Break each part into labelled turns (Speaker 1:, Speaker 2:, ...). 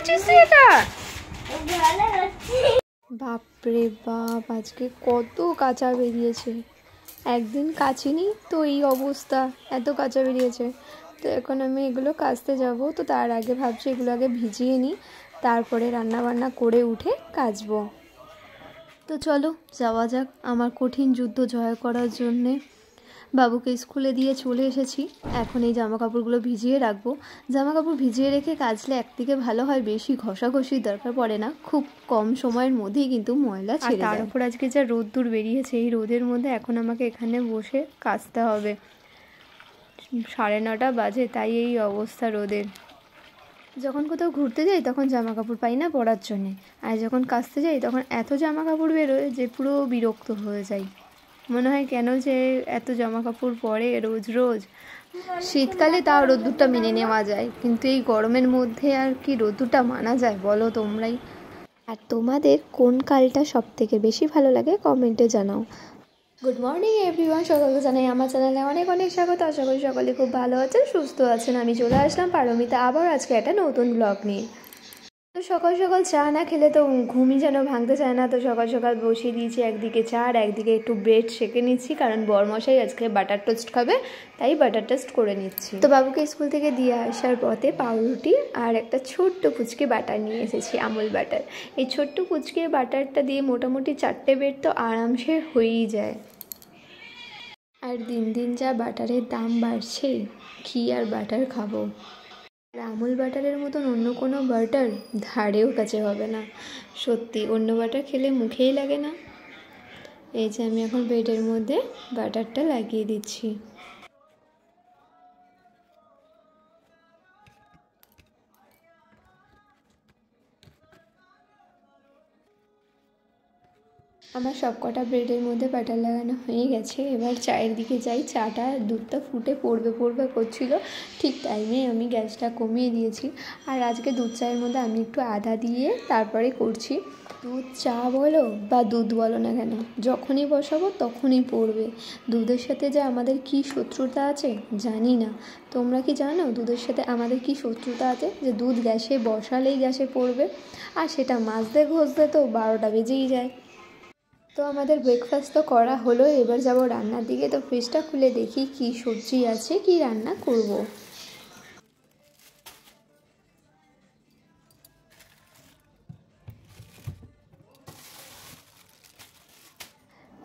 Speaker 1: করছিস তুই এটা? বাপরে বাপ, আজকে কত কাঁচা বেরিয়েছে। একদিন কাচিনি তো এই অবস্থা, এত কাঁচা বেরিয়েছে। তো এখন আমি এগুলো কাচতে যাব। তো তার আগে ভাবছি এগুলো আগে ভিজিয়ে নিই, তারপরে রান্না বান্না করে উঠে কাচবো। তো চলো যাওয়া যাক আমার কঠিন যুদ্ধ জয় করার জন্যে। বাবুকে স্কুলে দিয়ে চলে এসেছি, এখন এই জামা কাপড়গুলো ভিজিয়ে রাখবো। জামা কাপড় ভিজিয়ে রেখে কাচলে একদিকে ভালো হয়, বেশি ঘষাঘষির দরকার পড়ে না, খুব কম সময়ের মধ্যেই কিন্তু ময়লা ছেড়ে যায়। তার উপর আজকে যা রোদ্দুর বেরিয়েছে, এই রোদের মধ্যে এখন আমাকে এখানে বসে কাচতে হবে। 9:30 বাজে, তাই এই অবস্থা রোদের। যখন কোথাও ঘুরতে যাই তখন জামা কাপড় পাই না পরার জন্যে, আর যখন কাচতে যাই তখন এত জামা কাপড় বেরোয় যে পুরো বিরক্ত হয়ে যাই। মনে হয় কেন যে এত জামা কাপড় পরে রোজ রোজ। শীতকালে তাও রোদ্দুরটা মেনে নেওয়া যায়, কিন্তু এই গরমের মধ্যে আর কি রোদ্দুরটা মানা যায় বলো তোমরাই। আর তোমাদের কোন কালটা সব থেকে বেশি ভালো লাগে কমেন্টে জানাও। গুড মর্নিং এভরিওয়ান, সকলকে জানাই আমার চ্যানেলে অনেক অনেক স্বাগত। আশা করি সকলে খুব ভালো আছেন, সুস্থ আছেন। আমি চলে আসলাম পারমিতা আবার আজকে একটা নতুন ব্লগ নিয়ে। তো সকাল সকাল চা না খেলে তো ঘুমই যেন ভাঙতে চায় না। তো সকাল সকাল বসিয়ে দিয়েছি একদিকে চা আর একদিকে একটু ব্রেড সেঁকে নিচ্ছি, কারণ বরমশাই আজকে বাটার টোস্ট খাবে, তাই বাটার টোস্ট করে নিচ্ছি। তো বাবুকে স্কুল থেকে দিয়ে আসার পথে পাউরুটি আর একটা ছোট্ট পুচকে বাটার নিয়ে এসেছি, আমুল বাটার। এই ছোট্ট পুচকে বাটারটা দিয়ে মোটামুটি 4টে ব্রেড তো আরামসে হয়েই যায়। আর দিন দিন যা বাটারের দাম বাড়ছে, ঘি আর বাটার খাবো। আমুল বাটারের মতন অন্য কোনো বাটার ধারেও কাছে হবে না, সত্যি। অন্য বাটার খেলে মুখেই লাগে না। এই যে আমি এখন ব্রেডের মধ্যে বাটারটা লাগিয়ে দিচ্ছি। আমার সব কটা ব্রেডের মধ্যে বাটার লাগানো হয়ে গেছে। এবার চায়ের দিকে যাই। চাটা দুধটা ফুটে পড়বে করছিল, ঠিক টাইমে আমি গ্যাসটা কমিয়ে দিয়েছি। আর আজকে দুধ চায়ের মধ্যে আমি একটু আদা দিয়ে তারপরে করছি। দুধ চা বলো বা দুধ বলো না কেন, যখনই বসাবো তখনই পড়বে। দুধের সাথে যে আমাদের কি শত্রুতা আছে জানি না, তোমরা কি জানো দুধের সাথে আমাদের কি শত্রুতা আছে? যে দুধ গ্যাসে বসালেই গ্যাসে পড়বে, আর সেটা মাজতে ঘষতে তো 12টা বেজেই যায়। তো আমাদের ব্রেকফাস্ট তো করা হলো, এবার যাব রান্নার দিকে। তো ফ্রিজটা খুলে দেখি কি সবজি আছে, কি রান্না করব।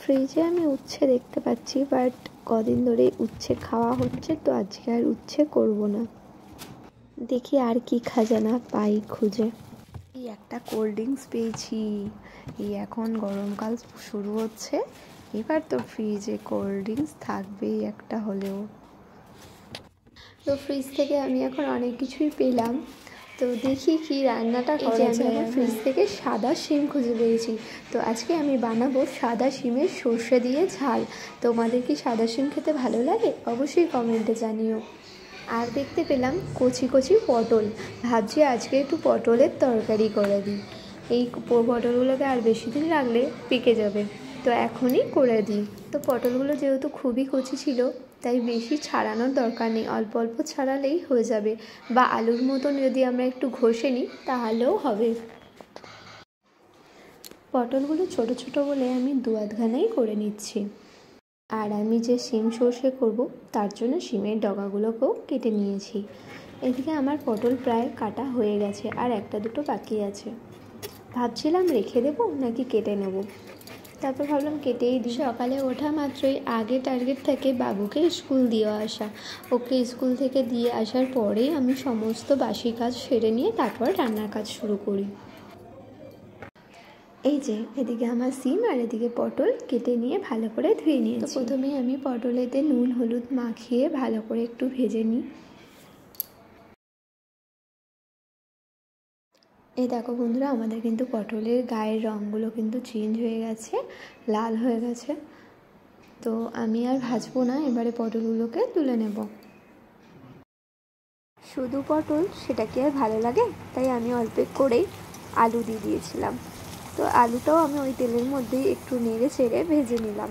Speaker 1: ফ্রিজে আমি উচ্ছে দেখতে পাচ্ছি, বাট কদিন ধরে উচ্ছে খাওয়া হচ্ছে, তো আজকে আর উচ্ছে করব না। দেখি আর কি খাজানা পাই খুঁজে। এই একটা কোল্ড ড্রিঙ্কস পেয়েছি। এই এখন গরমকাল শুরু হচ্ছে, এবার তো ফ্রিজে কোল্ড ড্রিঙ্কস থাকবেই একটা হলেও। তো ফ্রিজ থেকে আমি এখন অনেক কিছুই পেলাম। তো দেখি কি রান্নাটা করা যায়। আমি ফ্রিজ থেকে সাদা শিম খুঁজে পেয়েছি। তো আজকে আমি বানাবো সাদা শিমের সর্ষে দিয়ে ঝাল। তোমাদের কি সাদা শিম খেতে ভালো লাগে? অবশ্যই কমেন্টে জানিও। আর দেখতে পেলাম কচি কচি পটল, ভাবছি আজকে একটু পটলের তরকারি করে দিই। এই পটলগুলোকে আর বেশি দিন রাখলে পেকে যাবে, তো এখনই করে দিই। তো পটলগুলো যেহেতু খুবই কচি ছিল, তাই বেশি ছাড়ানোর দরকার নেই, অল্প অল্প ছাড়ালেই হয়ে যাবে। বা আলুর মতন যদি আমরা একটু ঘষে নিই তাহলেও হবে। পটলগুলো ছোট ছোট বলে আমি 2-8 করে নিচ্ছি। আর আমি যে শিম সর্ষে করব তার জন্য শিমের ডগাগুলোকেও কেটে নিয়েছি। এদিকে আমার পটল প্রায় কাটা হয়ে গেছে, আর 1-2 বাকি আছে। ভাবছিলাম রেখে দেবো নাকি কেটে নেব, তারপর ভাবলাম কেটেই দিই। সকালে ওঠা মাত্রই আগে টার্গেট থাকে বাবুকে স্কুল দিয়ে আসা। ওকে স্কুল থেকে দিয়ে আসার পরেই আমি সমস্ত বাসি কাজ সেরে নিয়ে তারপর রান্নার কাজ শুরু করি। এই যে এদিকে আমার সিম আর এদিকে পটল কেটে নিয়ে ভালো করে ধুয়ে নিয়েছি। তো প্রথমেই আমি পটলেতে নুন হলুদ মাখিয়ে ভালো করে একটু ভেজে নিই। এই দেখো বন্ধুরা, আমাদের কিন্তু পটলের গায়ের রঙগুলো কিন্তু চেঞ্জ হয়ে গেছে, লাল হয়ে গেছে। তো আমি আর ভাজবো না, এবারে পটলগুলোকে তুলে নেব। শুধু পটল সেটা কি আর ভালো লাগে, তাই আমি অল্প করেই আলু দিয়ে দিয়েছিলাম। তো আলুটাও আমি ওই তেলের মধ্যেই একটু নেড়ে চেড়ে ভেজে নিলাম।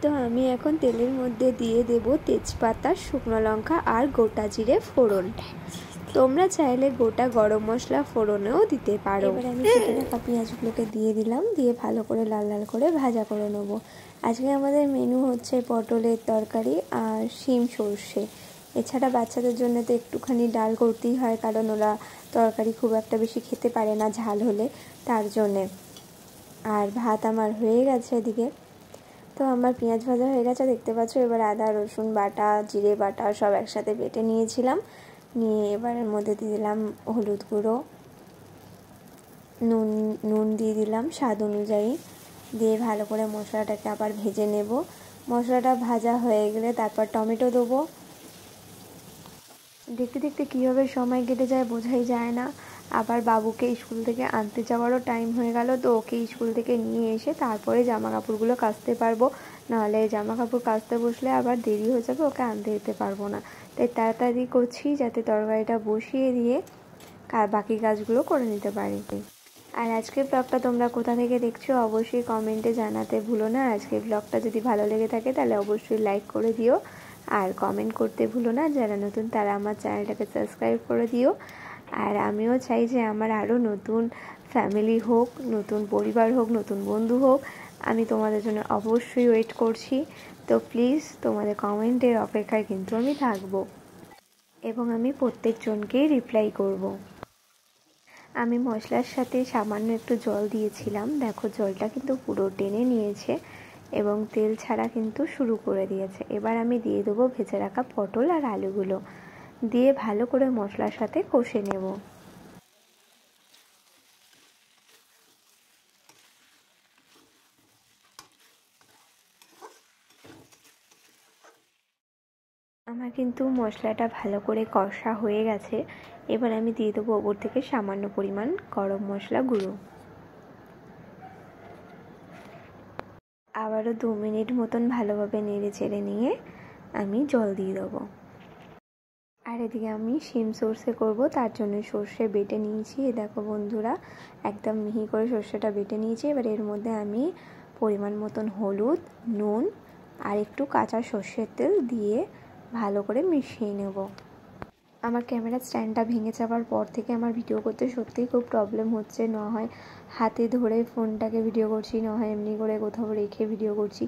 Speaker 1: তো আমি এখন তেলের মধ্যে দিয়ে দেব তেজপাতা, শুকনো লঙ্কা আর গোটা জিরে ফোড়ন। তোমরা চাইলে গোটা গরম মশলা ফোড়নেও দিতে পারো। এবার আমি কেটে রাখা পেঁয়াজগুলোকে দিয়ে দিলাম, দিয়ে ভালো করে লাল লাল করে ভাজা করে নেবো। আজকে আমাদের মেনু হচ্ছে পটলের তরকারি আর শিম সর্ষে। এছাড়া বাচ্চাদের জন্য তো একটুখানি ডাল করতেই হয়, কারণ ওরা তরকারি খুব একটা বেশি খেতে পারে না ঝাল হলে, তার জন্যে। আর ভাত আমার হয়ে গেছে এদিকে। তো আমার পেঁয়াজ ভাজা হয়ে গেছে দেখতে পাচ্ছ। এবার আদা রসুন বাটা, জিরে বাটা সব একসাথে বেটে নিয়েছিলাম। নিয়ে এবার এর মধ্যে দিয়ে দিলাম হলুদ গুঁড়ো, নুন দিয়ে দিলাম স্বাদ অনুযায়ী, দিয়ে ভালো করে মশলাটাকে আবার ভেজে নেব। মশলাটা ভাজা হয়ে গেলে তারপর টমেটো দেবো। দেখতে দেখতে কীভাবে সময় কেটে যায় বোঝাই যায় না। আবার বাবুকে স্কুল থেকে আনতে যাওয়ারও টাইম হয়ে গেল, তো ওকে স্কুল থেকে নিয়ে এসে তারপরে জামা কাপড়গুলো কাচতে পারবো, নাহলে জামা কাপড় কাচতে বসলে আবার দেরি হয়ে যাবে, ওকে আনতে যেতে পারবো না। তাই তাড়াতাড়ি করছি যাতে তরকারিটা বসিয়ে দিয়ে বাকি কাজগুলো করে নিতে পারি। আর আজকের ব্লগটা তোমরা কোথা থেকে দেখছো অবশ্যই কমেন্টে জানাতে ভুলো না। আজকের ব্লগটা যদি ভালো লেগে থাকে তাহলে অবশ্যই লাইক করে দিও, আর কমেন্ট করতে ভুলো না। যারা নতুন তারা আমার চ্যানেলটাকে সাবস্ক্রাইব করে দিও। আর আমিও চাই যে আমার আরও নতুন ফ্যামিলি হোক, নতুন পরিবার হোক, নতুন বন্ধু হোক। আমি তোমাদের জন্য অবশ্যই ওয়েট করছি। তো প্লিজ তোমাদের কমেন্টের অপেক্ষায় কিন্তু আমি থাকবো, এবং আমি প্রত্যেকজনকেই রিপ্লাই করব। আমি মশলার সাথে সামান্য একটু জল দিয়েছিলাম, দেখো জলটা কিন্তু পুরো টেনে নিয়েছে এবং তেল ছাড়া কিন্তু শুরু করে দিয়েছে। এবার আমি দিয়ে দেবো ভেজে রাখা পটল আর আলুগুলো, দিয়ে ভালো করে মশলার সাথে কষে নেব। আমার কিন্তু মশলাটা ভালো করে কষা হয়ে গেছে। এবার আমি দিয়ে দেবো ওপর থেকে সামান্য পরিমাণ গরম মশলা গুঁড়ো। আবারও 2 মিনিট মতন ভালোভাবে নেড়ে চেড়ে নিয়ে আমি জল দিয়ে দেবো। আর এদিকে আমি শিম সর্ষে করব, তার জন্য সর্ষে বেটে নিয়েছি। দেখো বন্ধুরা, একদম মিহি করে সর্ষেটা বেটে নিয়েছি। এবার এর মধ্যে আমি পরিমাণ মতন হলুদ, নুন আর একটু কাঁচা সর্ষের তেল দিয়ে ভালো করে মিশিয়ে নেব। আমার ক্যামেরার স্ট্যান্ডটা ভেঙে যাওয়ার পর থেকে আমার ভিডিও করতে সত্যিই খুব প্রবলেম হচ্ছে। না হয় হাতে ধরে ফোনটাকে ভিডিও করছি, না হয় এমনি করে কোথাও রেখে ভিডিও করছি,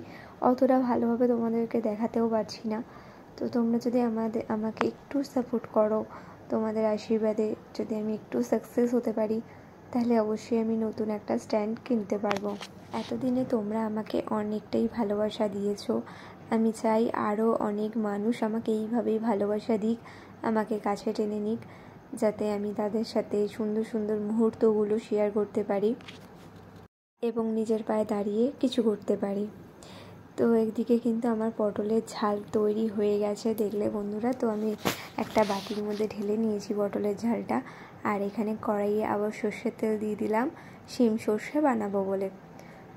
Speaker 1: অতটা ভালোভাবে তোমাদেরকে দেখাতেও পারছি না। তো তোমরা যদি আমাকে একটু সাপোর্ট করো, তোমাদের আশীর্বাদে যদি আমি একটু সাকসেস হতে পারি, তাহলে অবশ্যই আমি নতুন একটা স্ট্যান্ড কিনতে পারবো। এতদিনে তোমরা আমাকে অনেকটাই ভালোবাসা দিয়েছো। আমি চাই আরও অনেক মানুষ আমাকে এইভাবেই ভালোবাসা দিক, আমাকে কাছে টেনে নিক, যাতে আমি তাদের সাথে সুন্দর সুন্দর মুহূর্তগুলো শেয়ার করতে পারি এবং নিজের পায়ে দাঁড়িয়ে কিছু করতে পারি। তো একদিকে কিন্তু আমার পটলের ঝাল তৈরি হয়ে গেছে দেখলে বন্ধুরা। তো আমি একটা বাটির মধ্যে ঢেলে নিয়েছি পটলের ঝালটা, আর এখানে কড়াইয়ে আবার সর্ষের তেল দিয়ে দিলাম শিম সর্ষে বানাবো বলে।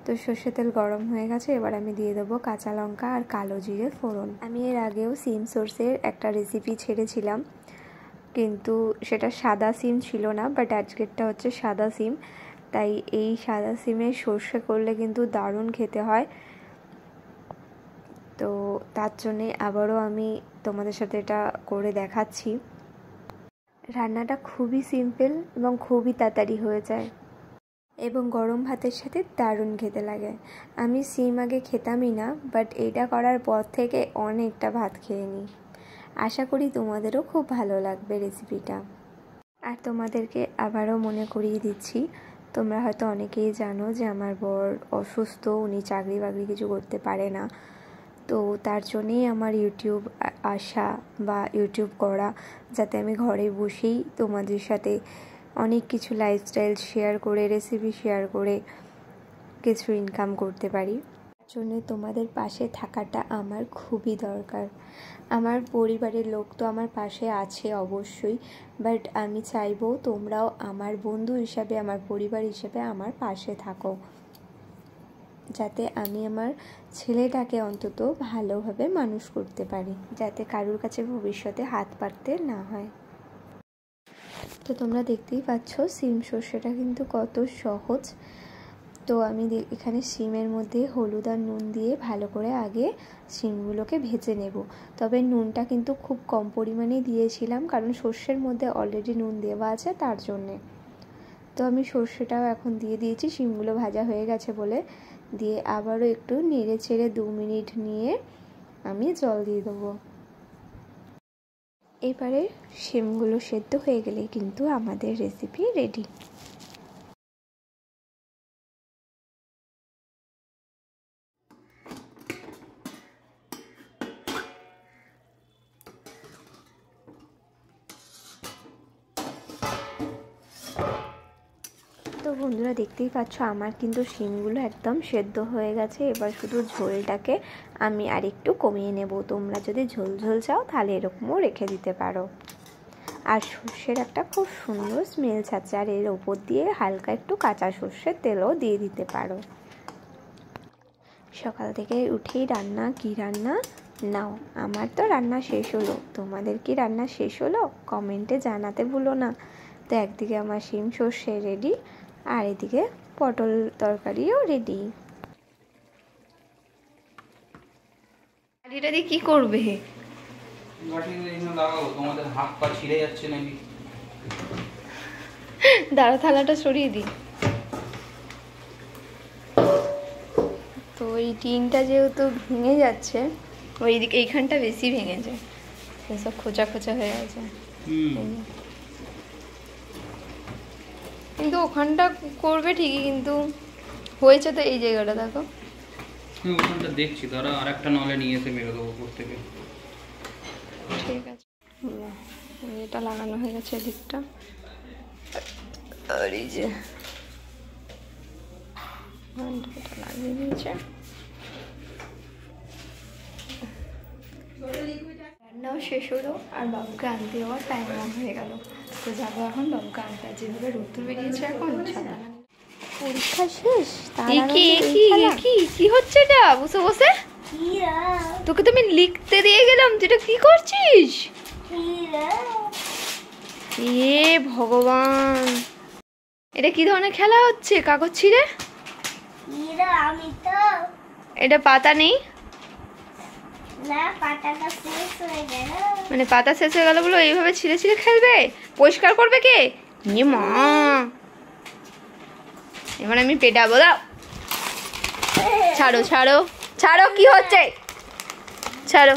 Speaker 1: তো সর্ষের তেল গরম হয়ে গেছে, এবার আমি দিয়ে দেবো কাঁচা লঙ্কা আর কালো জিরে ফোড়ন। আমি এর আগেও শিম সর্ষের একটা রেসিপি ছেড়েছিলাম, কিন্তু সেটা সাদা সিম ছিল না, বাট আজকেরটা হচ্ছে সাদা সিম। তাই এই সাদা সিমে সর্ষে করলে কিন্তু দারুণ খেতে হয়। তো তার জন্যে আবারও আমি তোমাদের সাথে এটা করে দেখাচ্ছি। রান্নাটা খুবই সিম্পল এবং খুবই তাড়াতাড়ি হয়ে যায়, এবং গরম ভাতের সাথে দারুণ খেতে লাগে। আমি সিম আগে খেতামই না, বাট এটা করার পর থেকে অনেকটা ভাত খেয়ে নিই। আশা করি তোমাদেরও খুব ভালো লাগবে রেসিপিটা। আর তোমাদেরকে আবারও মনে করিয়ে দিচ্ছি, তোমরা হয়তো অনেকেই জানো যে আমার বর অসুস্থ, উনি চাকরি বাকরি কিছু করতে পারে না। তো তার জন্যেই আমার ইউটিউব আসা বা ইউটিউব করা, যাতে আমি ঘরে বসেই তোমাদের সাথে অনেক কিছু লাইফস্টাইল শেয়ার করে, রেসিপি শেয়ার করে কিছু ইনকাম করতে পারি। তার জন্য তোমাদের পাশে থাকাটা আমার খুবই দরকার। আমার পরিবারের লোক তো আমার পাশে আছে অবশ্যই, বাট আমি চাইবো তোমরাও আমার বন্ধু হিসাবে, আমার পরিবার হিসেবে আমার পাশে থাকো, যাতে আমি আমার ছেলেটাকে অন্তত ভালোভাবে মানুষ করতে পারি, যাতে কারোর কাছে ভবিষ্যতে হাত পাততে না হয়। তো তোমরা দেখতেই পাচ্ছ সিম সর্ষেটা কিন্তু কত সহজ। তো আমি এখানে শিমের মধ্যে হলুদ আর নুন দিয়ে ভালো করে আগে শিমগুলোকে ভেজে নেব। তবে নুনটা কিন্তু খুব কম পরিমাণে দিয়েছিলাম, কারণ সর্ষের মধ্যে অলরেডি নুন দেওয়া আছে তার জন্যে। তো আমি সর্ষেটাও এখন দিয়ে দিয়েছি, শিমগুলো ভাজা হয়ে গেছে বলে। দিয়ে আবারও একটু নেড়ে চেড়ে 2 মিনিট নিয়ে আমি জল দিয়ে দেবো। এবারে শিমগুলো সেদ্ধ হয়ে গেলে কিন্তু আমাদের রেসিপি রেডি। তো বন্ধুরা দেখতেই পাচ্ছ আমার কিন্তু শিমগুলো একদম সেদ্ধ হয়ে গেছে। এবার শুধু ঝোলটাকে আমি আরেকটু কমিয়ে নেব। তোমরা যদি ঝোল ঝোল চাও তাহলে এরকমও রেখে দিতে পারো। আর সর্ষের একটা খুব সুন্দর স্মেল ছাড়ছে, আর এর ওপর দিয়ে হালকা একটু কাঁচা সর্ষের তেলও দিয়ে দিতে পারো। সকাল থেকে উঠেই রান্না, কি রান্না নাও, আমার তো রান্না শেষ হলো। তোমাদের কি রান্না শেষ হলো কমেন্টে জানাতে ভুলো না। তো একদিকে আমার শিম সর্ষে রেডি, আর এদিকে পটল তরকারিও রেডি। এটা দিয়ে কি করবে? দাঁড়া, থালাটা সরিয়ে দিই। তো এই টিনটা যেহেতু ভেঙে যাচ্ছে, ওই দিকে এইখানটা বেশি ভেঙে যায়, সব খোঁচা খোঁচা হয়ে আছে। কিন্তু ওখানটা করবে ঠিকই, কিন্তু হয়েছে তো এই জায়গাটা দেখো।
Speaker 2: ওখানটা দেখছি, ধরো আর একটা নলে নিয়ে এসে মেরে দেবো উপর থেকে।
Speaker 1: ঠিক আছে, এটা লাগানো হয়ে গেছে এদিকটা। আর এই যে লাগিয়ে দিয়েছে। রান্নাও শেষ হলো, আর বাবুকে আনতে যাওয়ার টাইম হয়ে গেল। তো যাবো এখন বাবুকে আনতে। যেভাবে রোদ্দুর বেরিয়েছে এখন পরীক্ষা শেষ, কি হচ্ছে এটা বসে বসে? তোকে তো আমি লিখতে দিয়ে গেলাম, তুই এটা কি করছিস? এ ভগবান, এটা কি ধরনের খেলা হচ্ছে? কাগজ ছিঁড়ে? এটা পাতা নেই, মানে পাতা শেষ হয়ে গেল বলে এইভাবে ছিঁড়ে ছিঁড়ে খেলবে? পরিষ্কার করবে কে? মা, এবার আমি পেটাবো। দাও, ছাড়ো ছাড়ো ছাড়ো, কি হচ্ছে? ছাড়ো।